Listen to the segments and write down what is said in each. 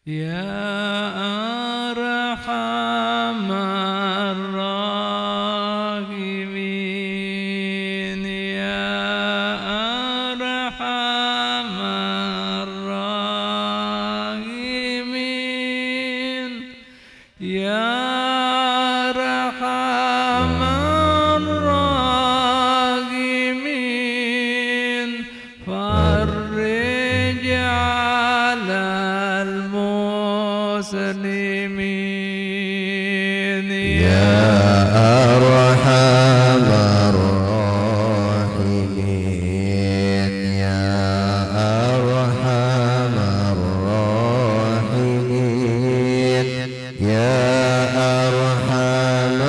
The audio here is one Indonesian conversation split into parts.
يا أرحم الراحمين يا أرحم الراحمين يا أرحم الراحمين فرج على المسلمين يا أرحم الراحمين يا أرحم الراحمين يا أرحم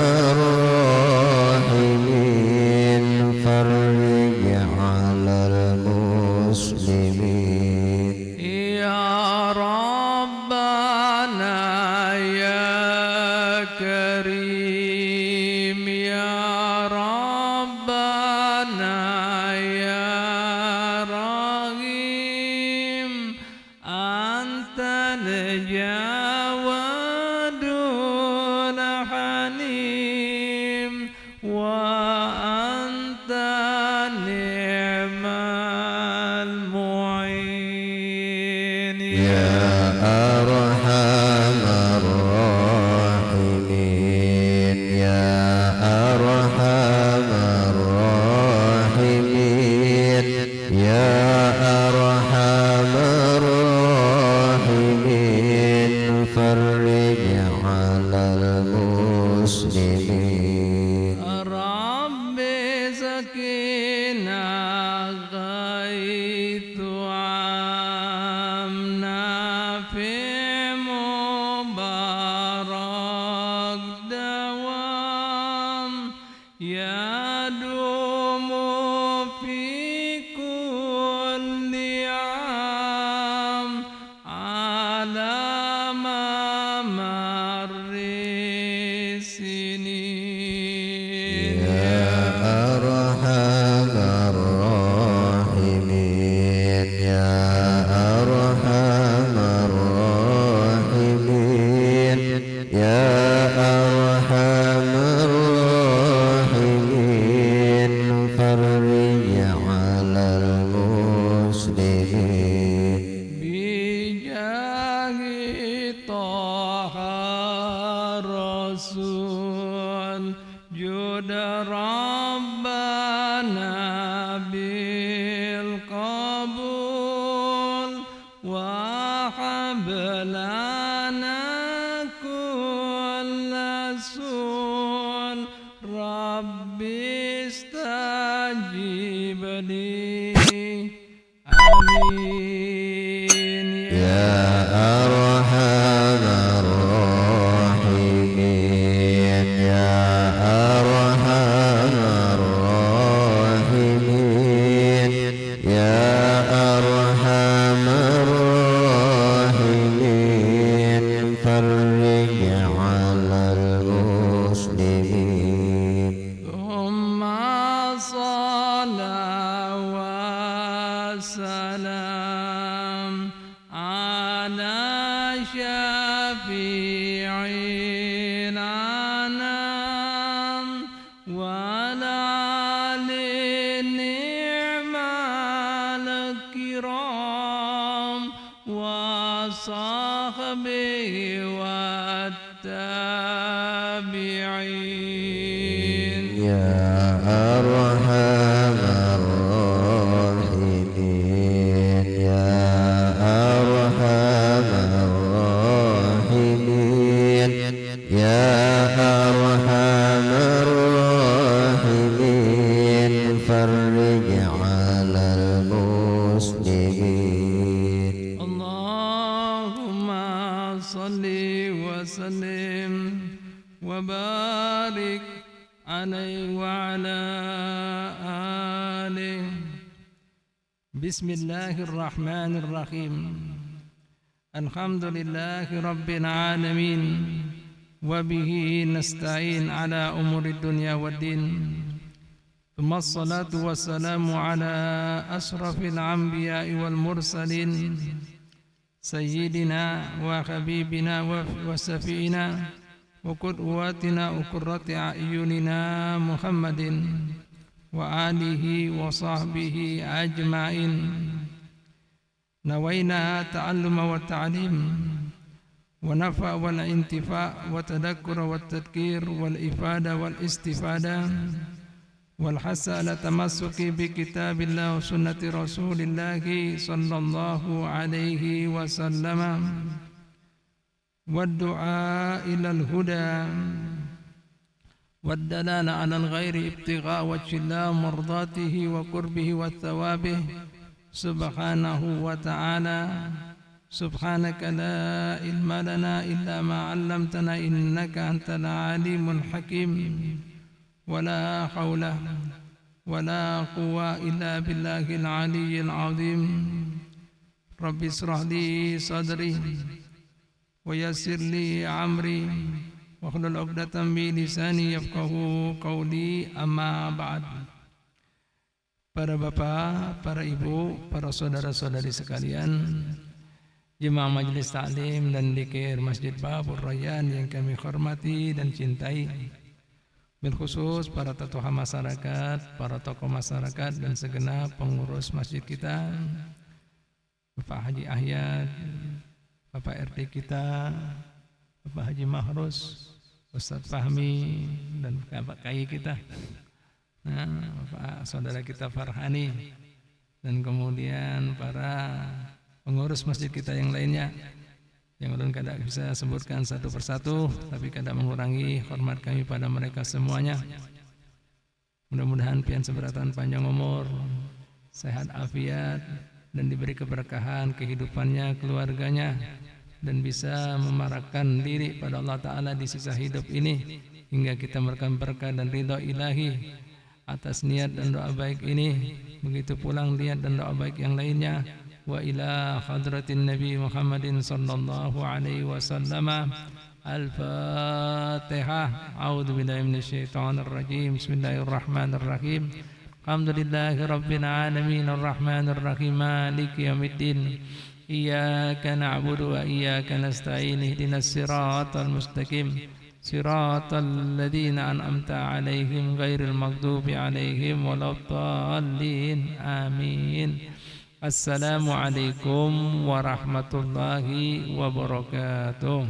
الراحمين فرج على المسلمين يا ربنا يا كريم يا ربنا يا رحيم أنت الجواد الحليم وأنت نعم المعين يا أرحم الراحمين يا أرحم الراحمين يا أرحم الراحمين فرج على المسلمين رب سكينة غيث عامنا في مبارك دوام يدوم في كل عام على ممر السنين يا أرحم الراحمين يا أرحم الراحمين يا أرحم الراحمين فرج على المسلمين بجاه طه الرسول جود ربنا بالقبول وهب لنا كل سؤال ربي استجب لي آمين يا أرحم الراحمين يا أرحم الراحمين يا أرحم الراحمين فرج على المسلمين ثم صلاة وسلام على شفيع الأنام وعلى آل النعم الكرام وصحبه والتابعين يا أرحم الراحمين يا أرحم الراحمين يا أرحم الراحمين فرج على المسلمين اللهم صل وسلم وبارك عليه وعلى آله بسم الله الرحمن الرحيم الحمد لله رب العالمين وبه نستعين على أمور الدنيا والدين ثم الصلاة والسلام على أشرف الأنبياء والمرسلين سيدنا وحبيبنا وشفيعنا وقدوتنا وقرة أعيننا محمد وآله وصحبه أجمعين. نوينا التعلم والتعليم ونفع والانتفاع والتذكر والتذكير والإفادة والاستفادة والحث على التمسك بكتاب الله وسنة رسول الله صلى الله عليه وسلم والدعاء إلى الهدى والدلالة على الغير ابتغاء وجه الله مرضاته وقربه وثوابه سبحانه وتعالى. سبحانك لا علم لنا إلا ما علمتنا إنك أنت العليم الحكيم. ولا حول ولا قوة إلا بالله العلي العظيم. رب اشرح لي صدري ويسر لي أمري واحلل عقدة من lisani yafqahu qawli. Amma ba'd. Para bapak, para ibu, para saudara-saudari sekalian, jemaah majelis taklim dan dzikir Masjid Babur Rayyan yang kami hormati dan cintai, bilkhusus para tokoh masyarakat, para tokoh masyarakat dan segenap pengurus masjid kita, Bapak Haji Ahyad, Bapak RT kita, Bapak Haji Mahrus, Ustadz Fahmi, dan Bapak Kai kita, Bapak saudara kita Farhani, dan kemudian para pengurus masjid kita yang lainnya, yang ulun kada bisa sebutkan satu persatu, tapi kada mengurangi hormat kami pada mereka semuanya. Mudah-mudahan pian seberatan panjang umur, sehat afiat, dan diberi keberkahan kehidupannya, keluarganya, dan bisa memarakkan diri pada Allah Ta'ala di sisa hidup ini, hingga kita merekam berkah dan ridha ilahi atas niat dan doa baik ini. Begitu pulang niat dan doa baik yang lainnya. Wa ila hadratin Nabi Muhammadin sallallahu alaihi wasallam. Al-Fatihah. A'udzu billahi minasyaitonir rajim. Bismillahirrahmanirrahim. Alhamdulillahi rabbil alamin arrahmanir rahim maliki yaumiddin. Iyyaka na'budu wa iyyaka nasta'in. Ihdinas siratal mustaqim. Siratal ladzina an'amta 'alaihim ghairil maghdubi 'alaihim waladdallin. Amin. Assalamualaikum warahmatullahi wabarakatuh.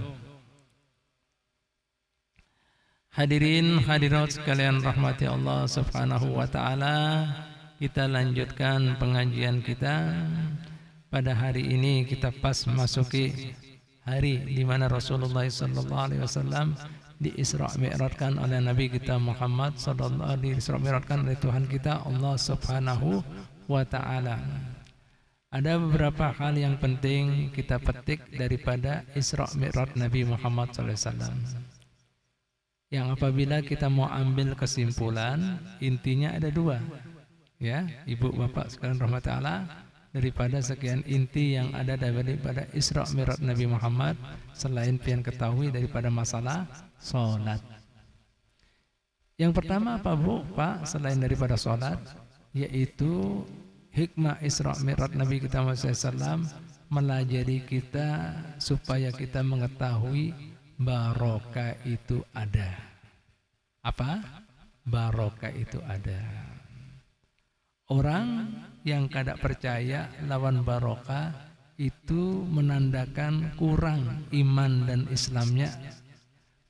Hadirin hadirat sekalian rahmati Allah Subhanahu wa taala, kita lanjutkan pengajian kita. Pada hari ini kita pas masuki hari di mana Rasulullah sallallahu alaihi wasallam di-Isra Mi'rajkan oleh Nabi kita Muhammad sallallahu alaihi wasallam, di-Isra Mi'rajkan oleh Tuhan kita Allah Subhanahu wa taala. Ada beberapa hal yang penting kita petik daripada Isra Mi'raj Nabi Muhammad SAW, yang apabila kita mau ambil kesimpulan, intinya ada dua, ya ibu bapak sekalian rahmat Allah, daripada sekian inti yang ada daripada Isra Mi'raj Nabi Muhammad, selain pian ketahui daripada masalah sholat. Yang pertama apa bu pak, selain daripada sholat, yaitu hikmah Isra Mi'raj Nabi kita Muhammad SAW melajari kita supaya kita mengetahui barokah itu ada. Apa? Barokah itu ada. Orang yang kada percaya lawan barokah itu menandakan kurang iman dan Islamnya,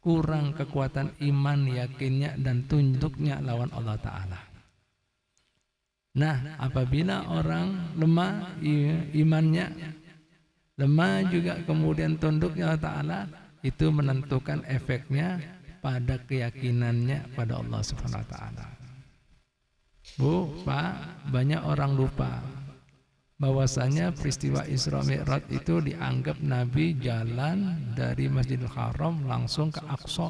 kurang kekuatan iman, yakinnya, dan tunduknya lawan Allah Ta'ala. Nah, apabila orang lemah imannya, lemah juga kemudian tunduknya Allah Ta'ala, itu menentukan efeknya pada keyakinannya pada Allah Subhanahu wa Ta'ala. Bu, Pak, banyak orang lupa bahwasanya peristiwa Isra Mi'raj itu dianggap Nabi jalan dari Masjidil Haram langsung ke Aqsa.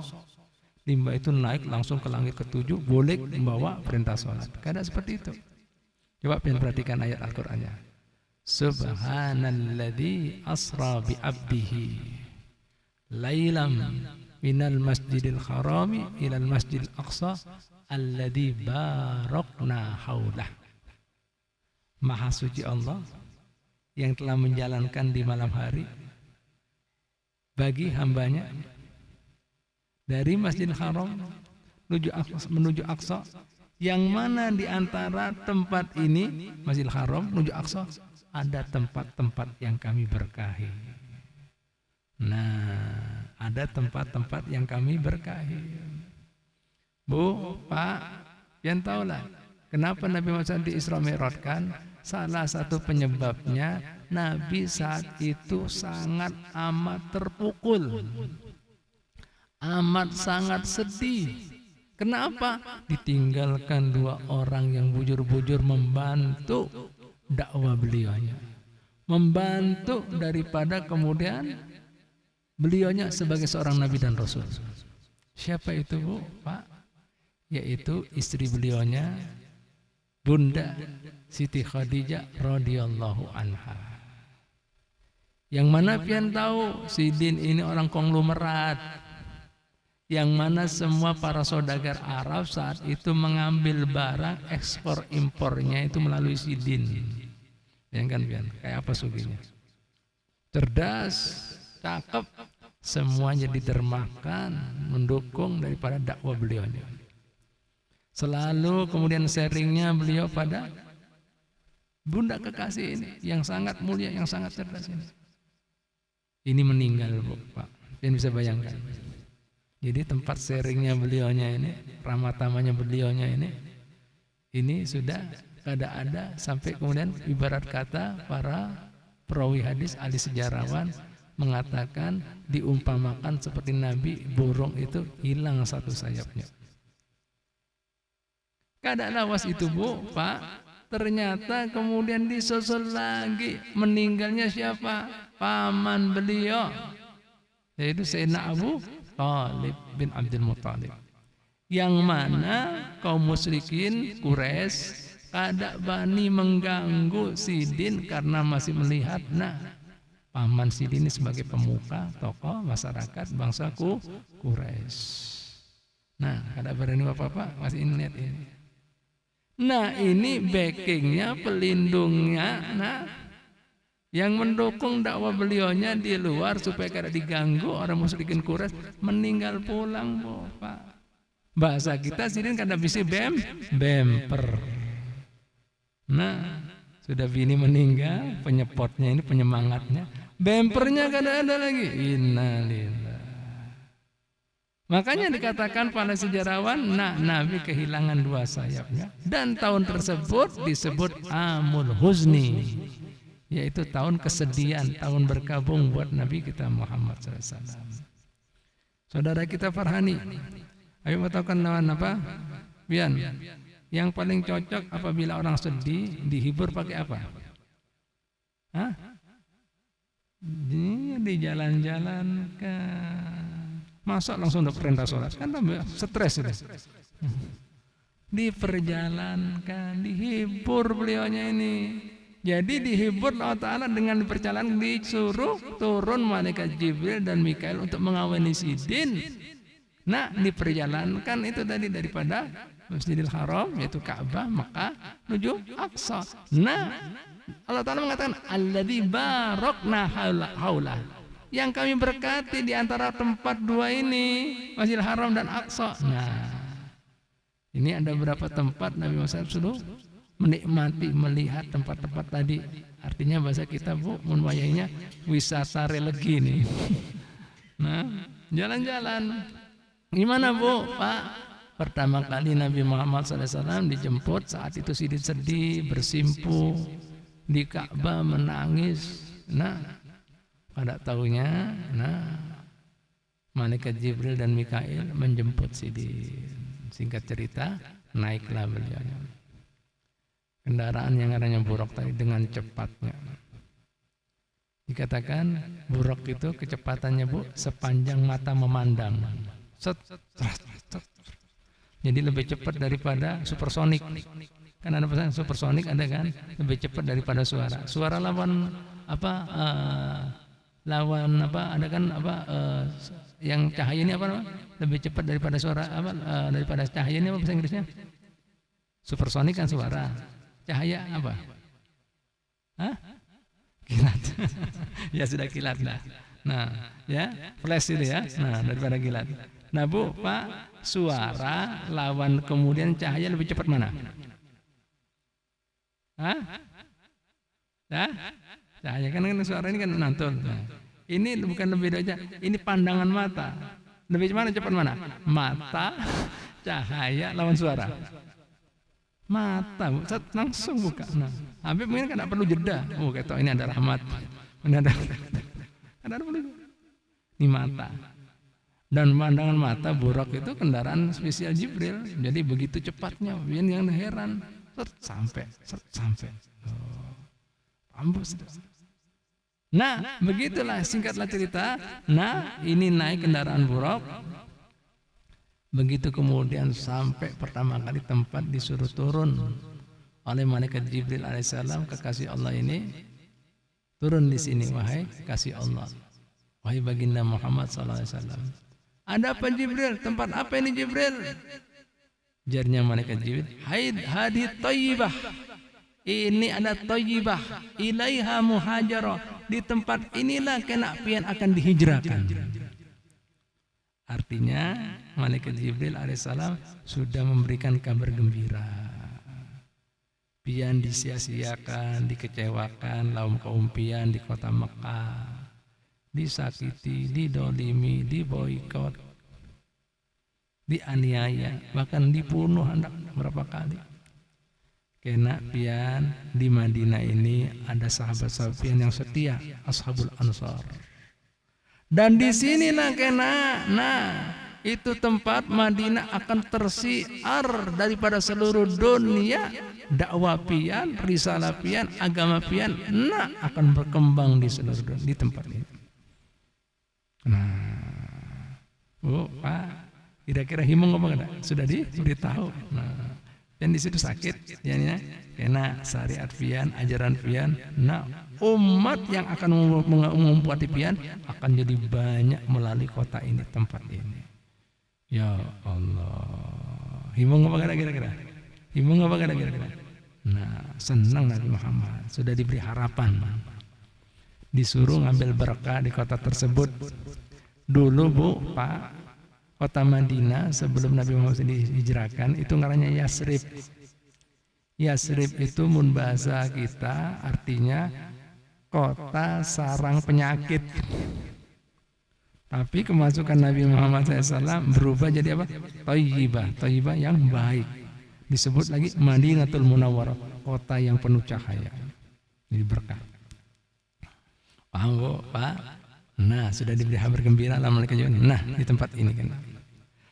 Limba itu naik langsung ke langit ketujuh, boleh membawa perintah sholat. Kada seperti itu. Coba perhatikan ayat Al-Qur'annya. Subhanalladzi asra bi 'abdihi lailam minal masjidil harami ilal masjidil aqsa alladzi barakna haulah. Maha suci Allah yang telah menjalankan di malam hari bagi hambanya dari Masjidil Haram menuju Aqsa, yang mana di antara tempat ini Masjidil Haram menuju Aqsa ada tempat-tempat yang kami berkahi. Nah, ada tempat-tempat yang kami berkahi. Bu, Pak, yang tahulah kenapa Nabi Muhammad di-Isra Mi'rajkan? Salah satu penyebabnya Nabi saat itu sangat amat terpukul, amat sangat sedih. Kenapa? Ditinggalkan dua orang yang bujur-bujur membantu dakwah beliaunya, membantu daripada kemudian beliaunya sebagai seorang nabi dan rasul. Siapa itu, Bu, Pak? Yaitu istri beliaunya, Bunda Siti Khadijah radhiyallahu anha. Yang mana pian tahu Sidin ini orang konglomerat, yang mana semua para saudagar Arab saat itu mengambil barang ekspor impornya itu melalui Sidin. Yang kan pian, kayak apa suginya? Cerdas, cakep, semuanya ditermakan, mendukung daripada dakwah beliaunya. Selalu kemudian sharingnya beliau pada bunda kekasih ini yang sangat mulia, yang sangat cerdas ini. Ini meninggal, Bu, Pak. Yang bisa bayangkan. Jadi tempat sharingnya beliaunya ini, ramah tamahnya beliaunya ini sudah kada ada, sampai kemudian ibarat kata para perawi hadis, ahli sejarawan mengatakan diumpamakan seperti Nabi burung itu hilang satu sayapnya. Kada lawas itu, Bu, Pak. Ternyata kemudian disusul lagi meninggalnya siapa? Paman beliau, yaitu Sayyidina Abu Thalib bin Abdul Muttalib. Yang mana kaum musyrikin Quraisy kada bani mengganggu Sidin karena masih melihat paman Sidin ini sebagai pemuka, tokoh masyarakat bangsa Quraisy. Kada berani apa-apa, masih ini lihat ini. Ini backingnya, pelindungnya, yang mendukung dakwah beliaunya di luar supaya kada diganggu orang musyrikin Quraisy, meninggal pulang, Bu, Pak. Bahasa kita Sidin kada bisa bemper. Sudah bini meninggal, penyepotnya ini, penyemangatnya, bempernya kada ada lagi. Innalillah. Makanya dikatakan para sejarawan, Nabi kehilangan dua sayapnya, dan tahun tersebut disebut Amul Huzni, yaitu tahun kesedihan, tahun berkabung buat Nabi kita Muhammad SAW. Saudara kita Farhani, ayo beritahukan lawan apa? Bian, yang paling cocok apabila orang sedih dihibur pakai apa? Di jalan-jalan kan. Masa langsung udah perintah sholat? Kan tambah stres itu. Diperjalankan, dihibur beliaunya ini. Jadi dihibur Allah Ta'ala dengan perjalanan, disuruh turun malaikat Jibril dan Mikail untuk mengawini Sidin. Diperjalankan itu tadi daripada Masjidil Haram, yaitu Ka'bah, Makkah, menuju Aqsa. Allah Ta'ala mengatakan, alladzi barakna haulah, yang kami berkati di antara tempat dua ini, Masjidil Haram dan Aqsa. Ini ada beberapa tempat Nabi Muhammad SAW menikmati, melihat tempat-tempat tadi. Artinya bahasa kita, Bu, menwayahinya wisata religi nih. Jalan-jalan. Gimana, Bu, Pak? Pertama kali Nabi Muhammad SAW dijemput, saat itu Sidin sedih, bersimpu di Ka'bah, menangis. Pada tahunya, malaikat Jibril dan Mikail menjemput Sidin. Singkat cerita, naiklah beliau. Kendaraan yang adanya buruk tadi dengan cepatnya. Dikatakan buruk itu kecepatannya, Bu, sepanjang mata memandang. Jadi lebih cepat daripada supersonik. Kan ada pesan supersonik, ada kan? Lebih cepat daripada suara. Suara lawan apa? Ada kan yang cahaya ini apa? Lebih cepat daripada suara apa? Daripada cahaya ini apa bahasa Inggrisnya? Supersonik kan suara. Cahaya apa? Kilat. Ya sudah kilat dah. Nah, ya, flash itu ya. Nah, daripada kilat. Nah, Bu, Pak, suara lawan kemudian cahaya lebih cepat mana? Hah? Hah? Cahaya kan suara ini kan mantul. Nah, ini bukan lebih aja. Ini pandangan mata. Lebih cepat mana? Mata, cahaya lawan suara. Mata, langsung buka. Nah, Habib mungkin kan tidak perlu jeda. Oh, ketok ini ada rahmat. Ini ada perlu. Ini mata. Dan pandangan mata Burak itu kendaraan spesial Jibril. Jadi begitu cepatnya, yang heran. Sampai. Oh, ambus. Nah, begitulah singkatlah cerita. Nah, ini naik kendaraan Burak. Begitu kemudian sampai pertama kali tempat disuruh turun oleh malaikat Jibril alaihissalam, kekasih Allah ini, turun di sini wahai kekasih Allah, wahai baginda Muhammad sallallahu alaihi wasallam. Ada apa Jibril? Tempat apa ini Jibril? Jarnya malaikat Jibril, hadi thayyibah. Ini ada thayyibah, ilaiha muhajarah. Di tempat inilah kena pian akan dihijrahkan. Artinya malaikat Jibril alaihissalam sudah memberikan kabar gembira. Pian disia-siakan, dikecewakan kaum pian di kota Mekah, disakiti, didolimi, diboikot, dianiaya, bahkan dibunuh hendak berapa kali. Kena pian di Madinah ini ada sahabat-sahabat pian yang setia, ashabul ansar. Dan di sinilah kena, itu tempat Madinah akan tersiar daripada seluruh dunia. Dakwah pian, risalah pian, agama pian, akan berkembang di seluruh dunia, di tempat ini. Nah, Bu, Pak, kira-kira himung apa enggak? Sudah diberitahu. Nah, dan di situ sakit, ya, kena syariat pian, ajaran pian. Nah, umat yang akan mengumpati pian akan jadi banyak melalui kota ini, tempat ini. Ya Allah, himung apa kira-kira? Himung apa kira-kira? Nah, senang Nabi Muhammad, sudah diberi harapan, disuruh ngambil berkah di kota tersebut. Dulu Bu, Pak, kota Madinah sebelum Nabi Muhammad dihijrahkan itu namanya Yasrib. Yasrib itu mun bahasa kita artinya kota sarang penyakit. Tapi kemasukan Nabi Muhammad SAW berubah jadi apa? Thayyibah yang baik. Disebut lagi Madinatul Munawwarah, kota yang penuh cahaya. Jadi berkah. Paham Bu, Pak? Nah, sudah diberi kabar gembira lah malaikat Jibril. Nah, di tempat ini kan.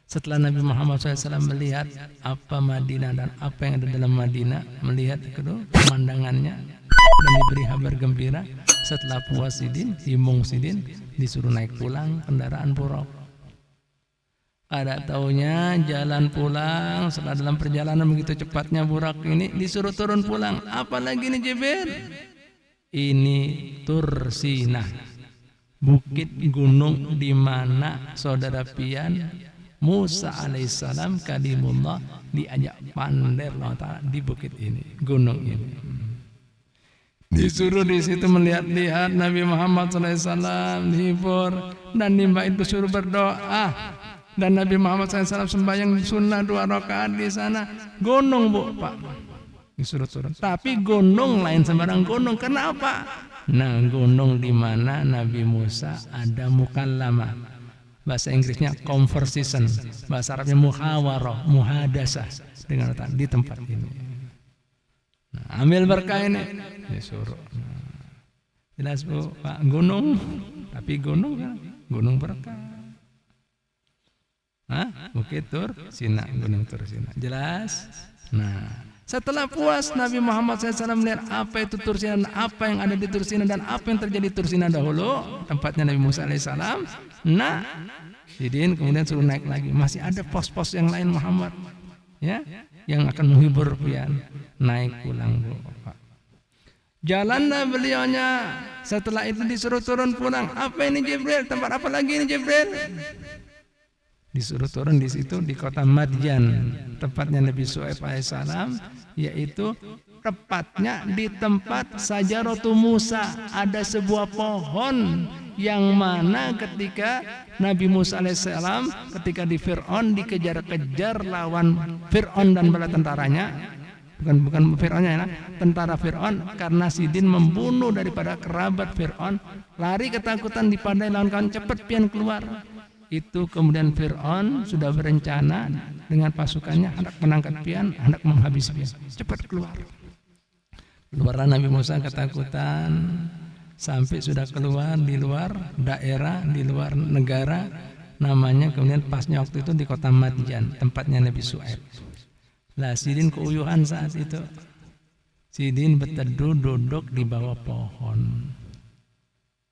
Setelah Nabi Muhammad SAW melihat apa Madinah dan apa yang ada dalam Madinah, melihat kedua pemandangannya dan diberi kabar gembira, setelah puas sidin, himung sidin, disuruh naik pulang kendaraan Burak. Ada taunya jalan pulang, setelah dalam perjalanan begitu cepatnya Burak ini disuruh turun pulang. Apalagi ini Jibril? Ini Tursinah, bukit gunung di mana saudara pian Musa alaihissalam kalimullah diajak pander Allah Ta'ala di bukit ini, gunung ini. Disuruh di situ melihat-lihat Nabi Muhammad SAW dihibur dan nimba itu suruh berdoa. Dan Nabi Muhammad SAW sembahyang sunnah 2 rakaat di sana. Gunung Bu, Pak, disuruh turun. Tapi gunung lain sembarang gunung. Kenapa? Nah, gunung di mana Nabi Musa ada mukallama. Bahasa Inggrisnya conversation, bahasa Arabnya muhawarah, muhadasah dengan orang di tempat ini. Nah, ambil berkah ini, disuruh. Nah, jelas Bu, Pak, gunung, tapi gunung kan, gunung berkah. Bukit Tursina, gunung Tursina, jelas. Nah, setelah puas Nabi Muhammad SAW melihat apa itu Tursina dan apa yang ada di Tursina dan apa yang terjadi di Tursina dahulu, tempatnya Nabi Musa alaihissalam. Nah, Sidin kemudian suruh naik lagi. Masih ada pos-pos yang lain Muhammad, ya, yang akan menghibur pian. Naik pulang Bu, Pak. Jalanlah beliaunya. Setelah itu disuruh turun pulang. Apa ini Jibril? Tempat apa lagi ini Jibril? Disuruh turun di situ di kota Madyan, tempatnya Nabi Syuaib alaihissalam, yaitu tepatnya di tempat Sajaratu Musa. Ada sebuah pohon yang mana ketika Nabi Musa alaihissalam ketika di Fir'aun dikejar-kejar lawan Fir'aun dan bala tentaranya, bukan Fir'aunnya ya, tentara Fir'aun, karena Sidin membunuh daripada kerabat Fir'aun, lari ketakutan dipadai lawan kawan, cepat pian keluar. Itu kemudian Fir'aun sudah berencana dengan pasukannya hendak menangkap pian, hendak menghabisi pian, cepat keluar. Keluarlah Nabi Musa ketakutan sampai sudah keluar di luar daerah, di luar negara, namanya kemudian pasnya waktu itu di kota Madyan, tempatnya Nabi Syuaib. Lah Sidin keuyuhan saat itu. Sidin berteduh duduk di bawah pohon.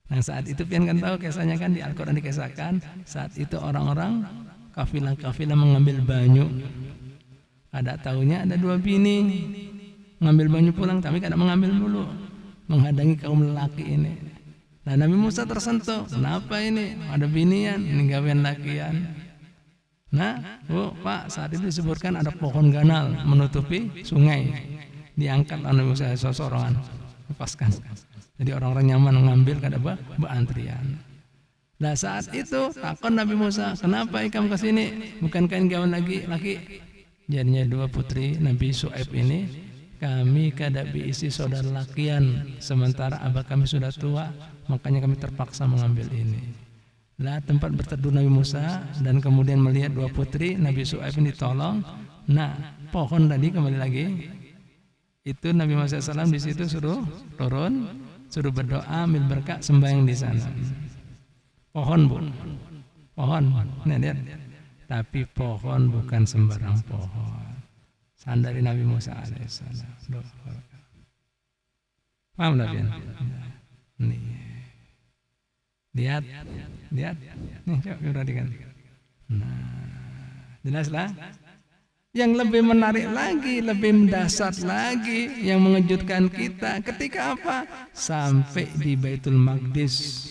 Nah saat itu pian kan tahu kisahnya kan di Al-Quran dikisahkan, saat itu orang-orang kafilah-kafilah mengambil banyu. Ada taunya ada 2 bini mengambil banyu pulang, tapi kadang mengambil dulu, menghadangi kaum lelaki ini. Nah Nabi Musa tersentuh, kenapa ini ada binian, ini gawean lakian. Nah Pak, saat itu disebutkan ada pohon ganal menutupi sungai, diangkat oleh Nabi Musa seseorang, lepaskan. Jadi orang-orang nyaman mengambil kada berantrian. Nah saat itu takon Nabi Musa, kenapa ikam ke sini? Bukankah gawan lagi laki? Jadinya 2 putri Nabi Syuaib ini, kami kada diisi saudara lakian, sementara abah kami sudah tua, makanya kami terpaksa mengambil ini. Nah tempat berteduh Nabi Musa dan kemudian melihat 2 putri Nabi Syuaib ini ditolong. Nah pohon tadi kembali lagi, itu Nabi Muhammad SAW di situ suruh turun, suruh berdoa, ambil berkah, sembahyang di sana. Pohon bu, pohon, nih lihat. Tapi pohon bukan sembarang pohon. Sandari Nabi Musa alaihissalam. Paham tak ya? Nih, lihat, nih coba perhatikan. Nah, jelaslah. Yang lebih menarik lagi, lebih mendasar lagi, yang mengejutkan kita ketika apa? Sampai di Baitul Maqdis.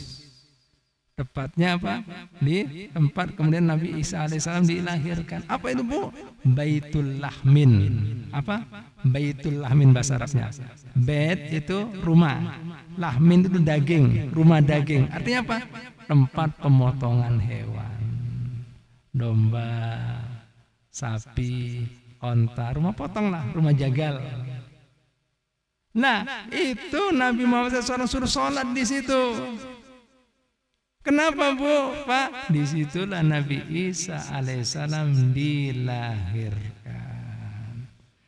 Tepatnya apa? Di tempat kemudian Nabi Isa alaihissalam dilahirkan. Apa itu bu? Baitul Lahmin. Apa? Baitul Lahmin bahasa Arabnya. Bait itu rumah, Lahmin itu daging, rumah daging. Artinya apa? Tempat pemotongan hewan, domba, sapi, onta, rumah potong lah, rumah jagal. Nah, itu Nabi Muhammad SAW suruh sholat di situ. Kenapa bu, Pak? Disitulah Nabi Isa alaihissalam dilahirkan.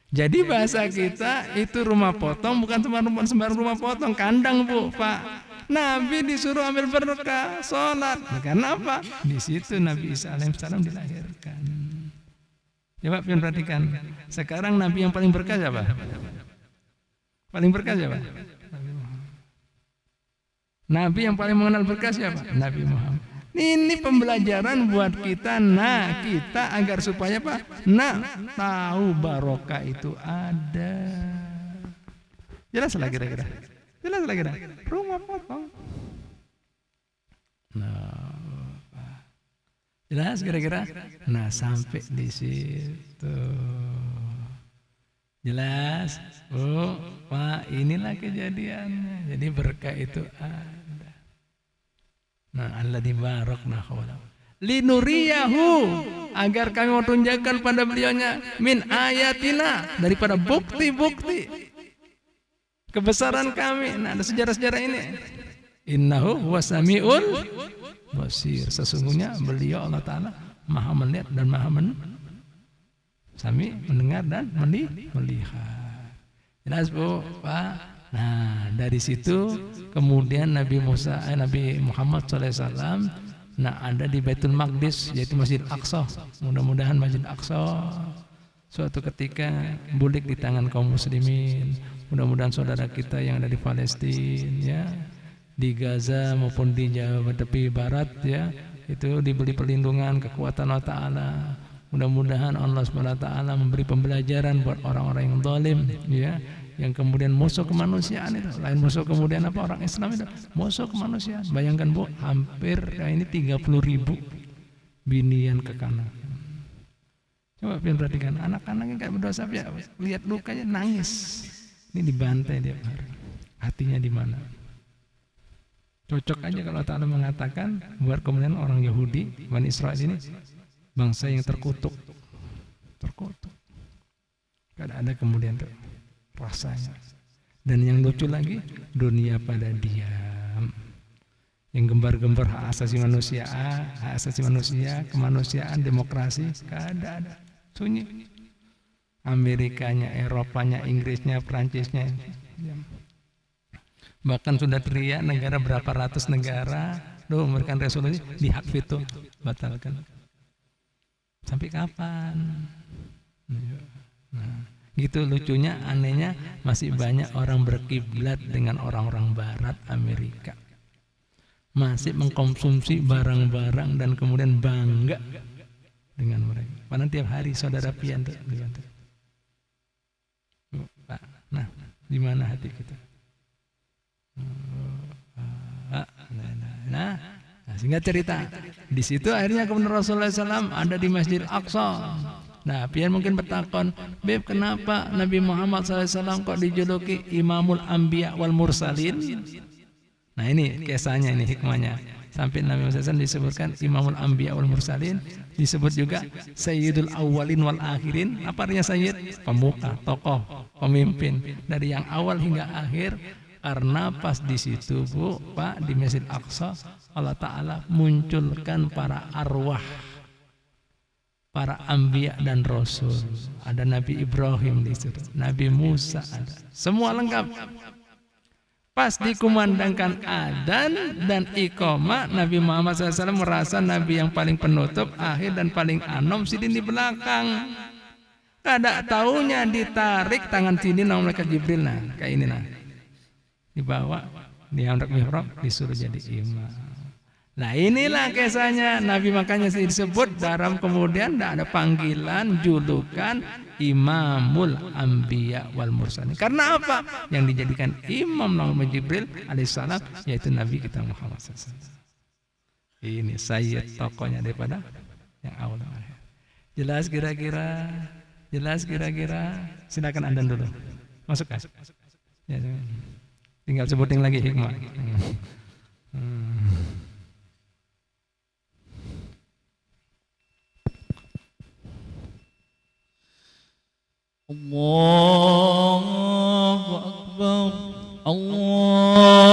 Jadi bahasa kita itu rumah potong bukan sembarang rumah potong, kandang bu, Pak. Nabi disuruh ambil berkah, sholat. Nah, karena apa? Di situ Nabi Isa alaihissalam dilahirkan. Coba perhatikan. Sekarang Nabi yang paling berkah siapa? Paling berkah siapa? Nabi yang paling mengenal berkah siapa? Nabi Muhammad. Ini pembelajaran buat kita. Nah, kita agar supaya apa? Nah, tahu barokah itu ada. Jelas lagi kira-kira. Jelas lagi dah. Rumah potong. Nah, jelas kira-kira. Nah, sampai di situ. Jelas. Oh, Pak, inilah kejadiannya. Jadi berkah itu ada. Nah, alladzi barakna hawlahu linuriyahu, agar kami mau tunjukkan pada beliaunya min ayatina, daripada bukti-bukti kebesaran kami. Nah, ada sejarah-sejarah ini. Innahu huwas-sami'ul basir. Sesungguhnya beliau Allah Ta'ala maha melihat dan maha mendengar dan melihat. Jelas bu, Pak. Nah dari situ kemudian Nabi Muhammad SAW nah ada di Baitul Maqdis, yaitu Masjid Aqsa. Mudah-mudahan Masjid Aqsa suatu ketika bulik di tangan kaum muslimin. Mudah-mudahan saudara kita yang ada di Palestina, ya, di Gaza maupun di Jawa tepi barat, ya, itu diberi perlindungan kekuatan Allah Ta'ala. Mudah-mudahan Allah SWT memberi pembelajaran buat orang-orang yang zalim, ya, yang kemudian musuh kemanusiaan itu. Lain musuh kemudian apa, orang Islam itu musuh kemanusiaan. Bayangkan bu, hampir ini 30.000 binian kekanakan. Coba perhatikan, anak-anaknya kayak berdosa, ya, lihat lukanya nangis. Ini dibantai tiap hari. Hatinya di mana? Cocok aja kalau Ta'ala mengatakan buat kemudian orang Yahudi, Bani Israel ini bangsa yang terkutuk. Gak ada kemudian tuh rasanya. Dan yang lucu lagi, dunia pada diam. Yang gembar-gembar hak asasi manusia, kemanusiaan, demokrasi, gak ada. Sunyi. Amerikanya, Eropanya, Inggrisnya, Perancisnya, diam. Bahkan sudah teriak negara berapa ratus negara memberikan resolusi di hak veto, batalkan. Sampai kapan? Nah, gitu lucunya, anehnya masih banyak orang berkiblat dengan orang-orang Barat, Amerika. Masih mengkonsumsi barang-barang dan kemudian bangga dengan mereka. Padahal tiap hari saudara pian tuh. Nah, di mana hati kita? Nah, sehingga cerita di situ akhirnya kemudian Rasulullah SAW ada di Masjid Aqsa. Nah, pian mungkin bertakon, Beb, kenapa Nabi Muhammad SAW kok dijuluki Imamul Anbiya wal Mursalin? Nah, ini kisahnya, ini hikmahnya. Sampai Nabi Muhammad SAW disebutkan Imamul Anbiya wal Mursalin, disebut juga Sayyidul Awwalin wal Akhirin. Apa artinya Sayyid? Pemuka, tokoh, pemimpin dari yang awal hingga akhir. Karena pas di situ, Bu, Pak, di Masjid Aqsa, Allah Ta'ala munculkan para arwah, para anbiya dan rasul. Ada Nabi Ibrahim di situ, Nabi Musa ada. Semua lengkap. Pas dikumandangkan adzan dan iqamah, Nabi Muhammad SAW merasa Nabi yang paling penutup, akhir dan paling anom sidin di belakang. Kada taunya ditarik tangan sini nama malaikat Jibril, nah kayak ini nah. Dibawa di handap mihrab, disuruh jadi imam. Nah, inilah kisahnya Nabi, makanya disebut dalam kemudian ada panggilan julukan Imamul Anbiya wal Mursalin. Karena apa? Yang dijadikan imam nama Jibril alaihissalam, yaitu Nabi kita Muhammad SAW. Ini sayyid tokohnya daripada yang awal. Jelas kira-kira? Silakan Anda dulu. Masuk kan? Ya, tinggal sebutin lagi hikmah. Allahu Akbar, Allahu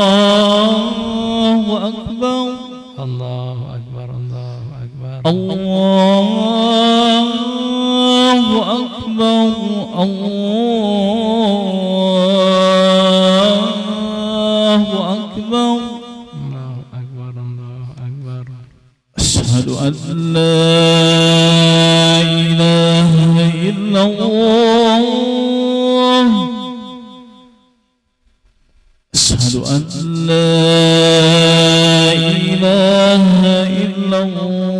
Akbar, Allahu Akbar, Allahu Akbar, Allahu Akbar, Allahu Akbar, Allahu Akbar, Allahu Akbar. Asyhadu an la ilaha illallah, Asyhadu an la ilaha illallah,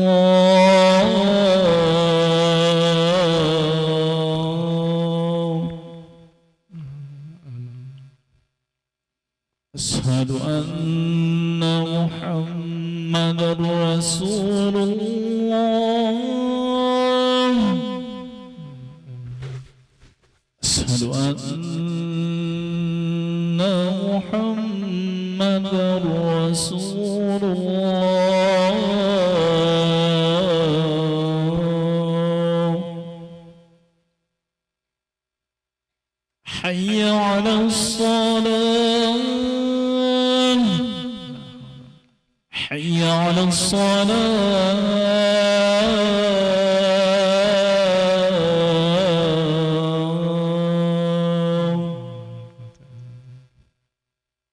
Asyhadu anna Muhammadar Rasulullah, Asyhadu anna Muhammadar Rasulullah. Hayya 'alas salah, hayya 'alas salah,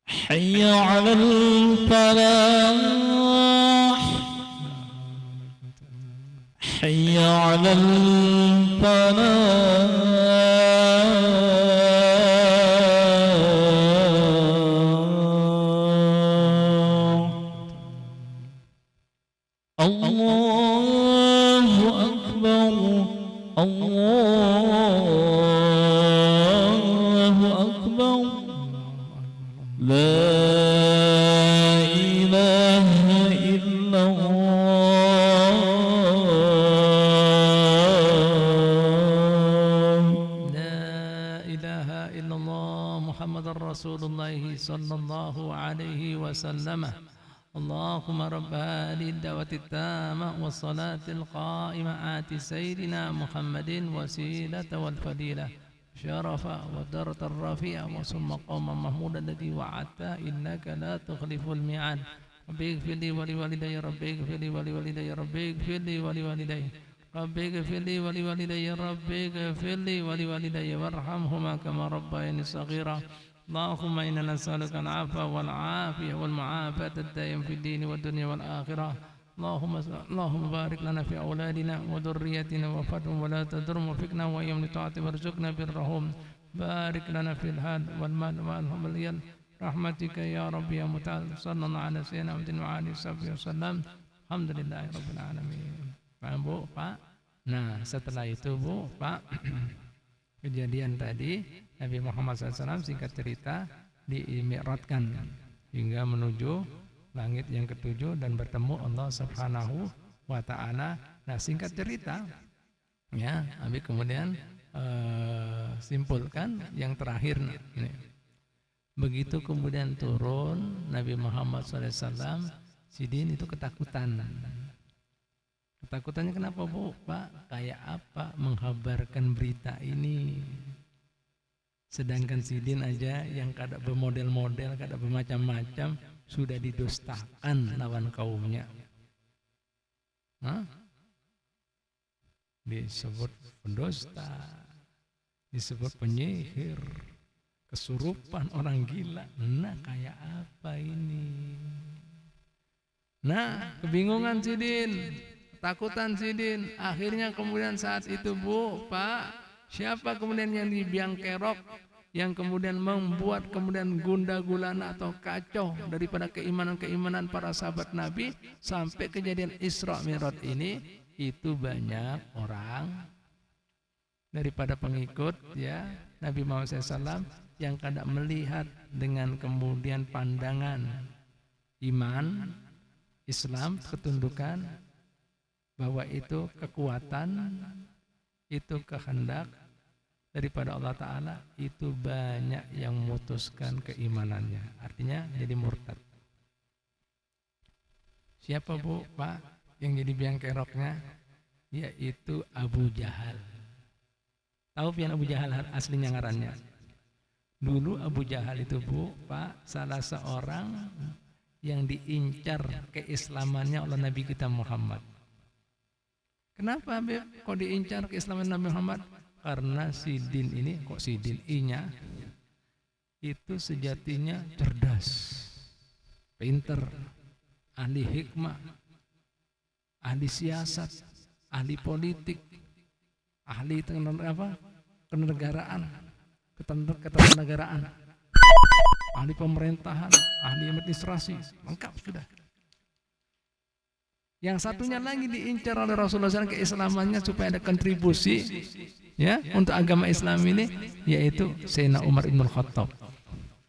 hayya 'alal falah, hayya 'alal falah. Allahu Akbar, Allahu Akbar, La ilaha محمد رسول الله صلى الله عليه وسلم اللهم رب هذه الدعوة التامة والصلاة القائمة آت سيدنا محمد وسيلة والفضيلة شرفا والدرجة الرفيعة وصم قوما محمودا الذي وعدته إنك لا تخلف الميعاد ربي اغفر لي ولوالدي ربي اغفر لي ولوالدي ربي اغفر لي ولوالدي ربي اغفر لي ولوالدي ربي اغفر لي ولوالدي وارحمهما كما ربياني صغيرا اللهم إنا نسألك العفو والعافية والمعافاة الدائم في الدين والدنيا والآخرة اللهم بارك لنا في أولادنا وذريتنا وفقهم ولا تضرهم وفقنا وإياهم لطاعتك وارزقنا برهم بارك لنا في الحال والمال والوليد رحمتك يا رب يا متعال صلى الله على سيدنا محمد وعلى آله وصحبه وسلم الحمد لله رب العالمين. Pak Bu, Pak. Nah setelah itu Bu, Pak, kejadian tadi Nabi Muhammad SAW singkat cerita dimi'rajkan hingga menuju langit yang ketujuh dan bertemu Allah Subhanahu wa Ta'ala. Nah singkat cerita ya, Nabi kemudian simpulkan yang terakhir nih. Begitu kemudian turun Nabi Muhammad SAW, Sidin itu ketakutan. Ketakutannya kenapa Bu? Pak, kayak apa menghabarkan berita ini? Sedangkan Sidin aja yang kada bermodel-model, kada bermacam-macam sudah didustakan lawan kaumnya. Hah? Disebut pendusta, disebut penyihir, kesurupan, orang gila. Nah kayak apa ini? Nah kebingungan Sidin, ketakutan Sidin. Akhirnya kemudian saat itu Bu, Pak, siapa kemudian yang dibiang kerok, yang kemudian membuat kemudian gundah gulana atau kacau daripada keimanan-keimanan para sahabat Nabi sampai kejadian Isra Mi'raj ini, itu banyak orang daripada pengikut ya Nabi Muhammad SAW yang kada melihat dengan kemudian pandangan iman, Islam, ketundukan, bahwa itu kekuatan, itu kehendak daripada Allah Ta'ala, itu banyak yang memutuskan keimanannya, artinya jadi murtad. Siapa Bu, Pak, yang jadi biang keroknya? Yaitu Abu Jahal. Tahu pian Abu Jahal aslinya ngarannya? Dulu Abu Jahal itu Bu, Pak, salah seorang yang diincar keislamannya oleh Nabi kita Muhammad. Kenapa Habib kok diincar keislaman Nabi Muhammad? Karena Sidin ini, kok Sidin I-nya itu sejatinya cerdas, pinter, ahli hikmah, ahli siasat, ahli politik, ahli kenegaraan, ketenagaraan, ahli pemerintahan, ahli administrasi, lengkap sudah. Yang satunya lagi diincar oleh Rasulullah SAW keislamannya supaya ada kontribusi ya untuk agama Islam ini, yaitu Sayyidina Umar Ibn Khattab.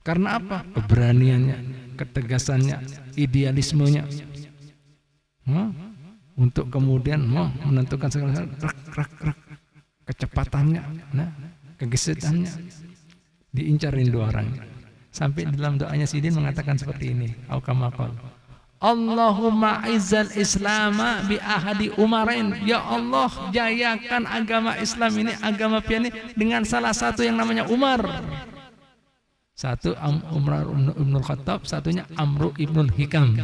Karena apa? Keberaniannya, ketegasannya, idealismenya, untuk kemudian menentukan segala kecepatannya, kegesetannya, diincarin dua orang. Sampai dalam doanya Sidin mengatakan seperti ini, aukamaqal, Allahumma izzal islama bi ahadi umarain. Ya Allah, jayakan agama Islam ini, agama pian ini dengan salah satu yang namanya Umar. Satu Umar Ibn Khattab, satunya Amru Ibn Hikam,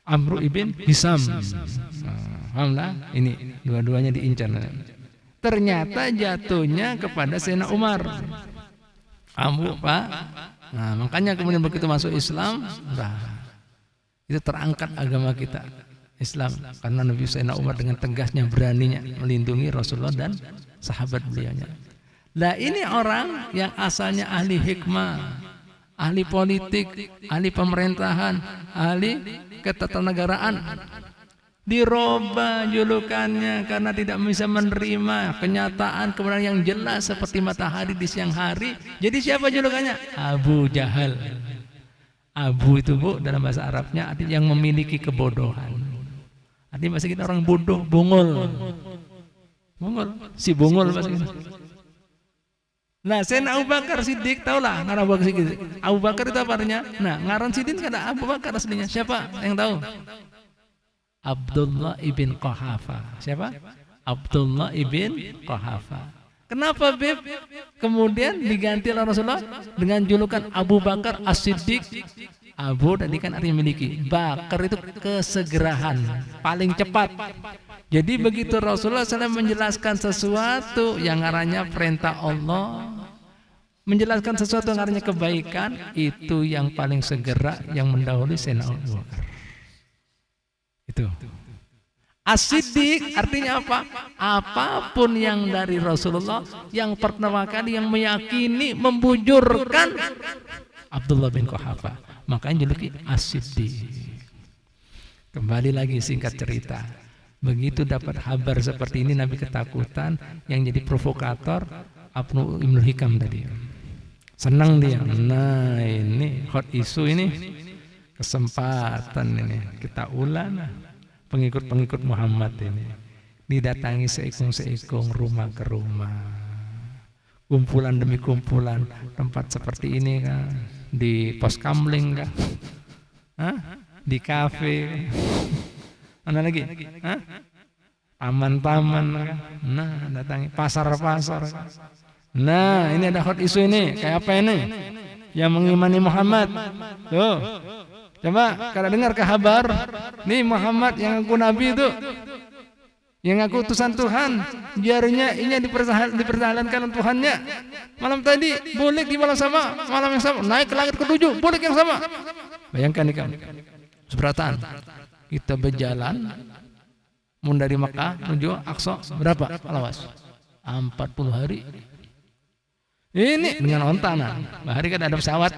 Amru Ibn Hisam. Alhamdulillah, ini dua-duanya diincar. Ternyata jatuhnya kepada Sayyidina Umar. Amru, Pak. Nah, makanya kemudian begitu masuk Islam, itu terangkat agama kita Islam, karena Nabi Sayyidina Umar dengan tegasnya, beraninya melindungi Rasulullah dan sahabat beliaunya. Nah ini orang yang asalnya ahli hikmah, ahli politik, ahli pemerintahan, ahli ketatanegaraan, dirubah julukannya karena tidak bisa menerima kenyataan kebenaran yang jelas seperti matahari di siang hari. Jadi siapa julukannya? Abu Jahal. Abu itu Bu dalam bahasa Arabnya artinya yang memiliki kebodohan. Artinya bahasa kita orang bodoh, bungul. Bungul, si bungul bahasa kita. Nah, Sayyidina Abu Bakar Siddiq tahulah ngaran Abu Bakar Siddiq. Abu Bakar itu apa artinya? Nah, ngaran Siddiq kan ada Abu Bakar aslinya. Siapa yang tahu? Abdullah ibn Quhafa. Siapa? Abdullah ibn Quhafa. Kenapa Beb kemudian diganti oleh Rasulullah dengan julukan Abu Bakar As-Siddiq? Abu tadi kan artinya memiliki, Bakar itu kesegerahan, paling cepat. Jadi begitu Rasulullah SAW menjelaskan sesuatu yang arahnya perintah Allah, menjelaskan sesuatu yang arahnya kebaikan, itu yang paling segera yang mendahului Sayyidina Abu Bakar. Itu. As-Siddiq artinya apa? Apapun yang dari Rasulullah yang pertama kali yang meyakini, membujurkan Abdullah bin Quhafa, makanya juluki As-Siddiq. Kembali lagi singkat cerita, begitu dapat kabar seperti ini Nabi ketakutan, yang jadi provokator Ibnu Hikam tadi. Senang dia. Nah, ini hot issue ini, kesempatan ini kita ulang. Pengikut-pengikut Muhammad ini didatangi seikung-seikung, rumah ke rumah, kumpulan demi kumpulan, tempat seperti ini kan, di pos kamling kan, di kafe, mana lagi, taman-taman kan, nah datangi pasar-pasar kan. Nah ini ada hot isu ini, kayak apa ini yang mengimani Muhammad tuh. Coba kalau dengar kabar, nih Muhammad yang ngaku Nabi itu, yang ngaku utusan Tuhan, jarinya ini dipertahankan Tuhannya. Malam tadi boleh di malam yang sama, naik ke langit ke-7, boleh yang sama. Bayangkan nih kamu, seberataan. Kita berjalan, dari Makkah menuju Aqsa, berapa lawas? 40 hari. Ini dengan onta, nah hari kan ada pesawat.